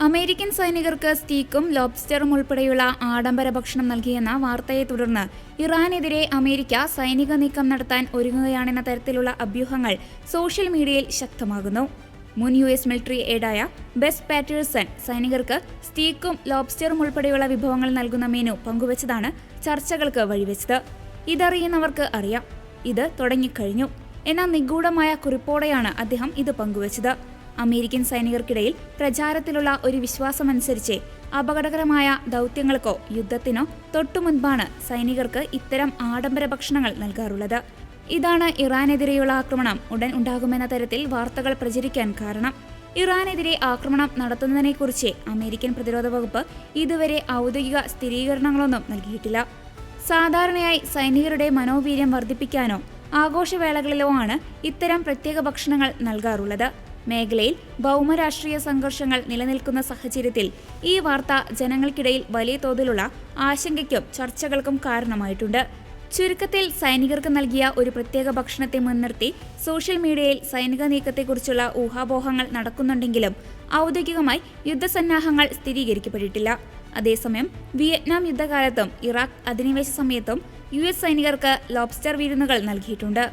American സൈനികർക്ക് സ്റ്റീക്കും ലോബ്സ്റ്ററും ഉൾപ്പെടെയുള്ള ആഡംബര ഭക്ഷണം നൽകിയെന്ന വാർത്തയെ തുടർന്ന് ഇറാനെതിരെ അമേരിക്ക സൈനിക നീക്കം നടത്താൻ ഒരുങ്ങുകയാണെന്ന തരത്തിലുള്ള അഭ്യൂഹങ്ങൾ സോഷ്യൽ മീഡിയയിൽ ശക്തമാകുന്നു. മുൻ US മിലിറ്ററി എയ്ഡായ ബെസ് പാറ്റേഴ്സൺ സൈനികർക്ക് സ്റ്റീക്കും ലോബ്സ്റ്ററും ഉൾപ്പെടെയുള്ള വിഭവങ്ങൾ നൽകുന്ന മെനു പങ്കുവച്ചതാണ് ചർച്ചകൾക്ക് വഴിവെച്ചത്. ഇതറിയുന്നവർക്ക് അറിയാം, ഇത് തുടങ്ങിക്കഴിഞ്ഞു എന്ന നിഗൂഢമായ കുറിപ്പോടെയാണ് അദ്ദേഹം ഇത് പങ്കുവച്ചത്. അമേരിക്കൻ സൈനികർക്കിടയിൽ പ്രചാരത്തിലുള്ള ഒരു വിശ്വാസമനുസരിച്ച് അപകടകരമായ ദൗത്യങ്ങൾക്കോ യുദ്ധത്തിനോ തൊട്ടുമുൻപാണ് സൈനികർക്ക് ഇത്തരം ആഡംബര ഭക്ഷണങ്ങൾ നൽകാറുള്ളത്. ഇതാണ് ഇറാനെതിരെയുള്ള ആക്രമണം ഉടൻ ഉണ്ടാകുമെന്ന തരത്തിൽ വാർത്തകൾ പ്രചരിക്കാൻ കാരണം. ഇറാനെതിരെ ആക്രമണം നടത്തുന്നതിനെക്കുറിച്ച് അമേരിക്കൻ പ്രതിരോധ വകുപ്പ് ഇതുവരെ ഔദ്യോഗിക സ്ഥിരീകരണങ്ങളൊന്നും നൽകിയിട്ടില്ല. സാധാരണയായി സൈനികരുടെ മനോവീര്യം വർദ്ധിപ്പിക്കാനോ ആഘോഷവേളകളിലോ ആണ് ഇത്തരം പ്രത്യേക ഭക്ഷണങ്ങൾ നൽകാറുള്ളത്. മേഖലയിൽ ഭൗമരാഷ്ട്രീയ സംഘർഷങ്ങൾ നിലനിൽക്കുന്ന സാഹചര്യത്തിൽ ഈ വാർത്ത ജനങ്ങൾക്കിടയിൽ വലിയ തോതിലുള്ള ആശങ്കയ്ക്കും ചർച്ചകൾക്കും കാരണമായിട്ടുണ്ട്. ചുരുക്കത്തിൽ, സൈനികർക്ക് നൽകിയ ഒരു പ്രത്യേക ഭക്ഷണത്തെ മുൻനിർത്തി സോഷ്യൽ മീഡിയയിൽ സൈനിക നീക്കത്തെക്കുറിച്ചുള്ള ഊഹാപോഹങ്ങൾ നടക്കുന്നുണ്ടെങ്കിലും ഔദ്യോഗികമായി യുദ്ധസന്നാഹങ്ങൾ സ്ഥിരീകരിക്കപ്പെട്ടിട്ടില്ല. അതേസമയം വിയറ്റ്നാം യുദ്ധകാലത്തും ഇറാഖ് അധിനിവേശ സമയത്തും US സൈനികർക്ക് ലോബ്സ്റ്റർ വിരുന്നുകൾ നൽകിയിട്ടുണ്ട്.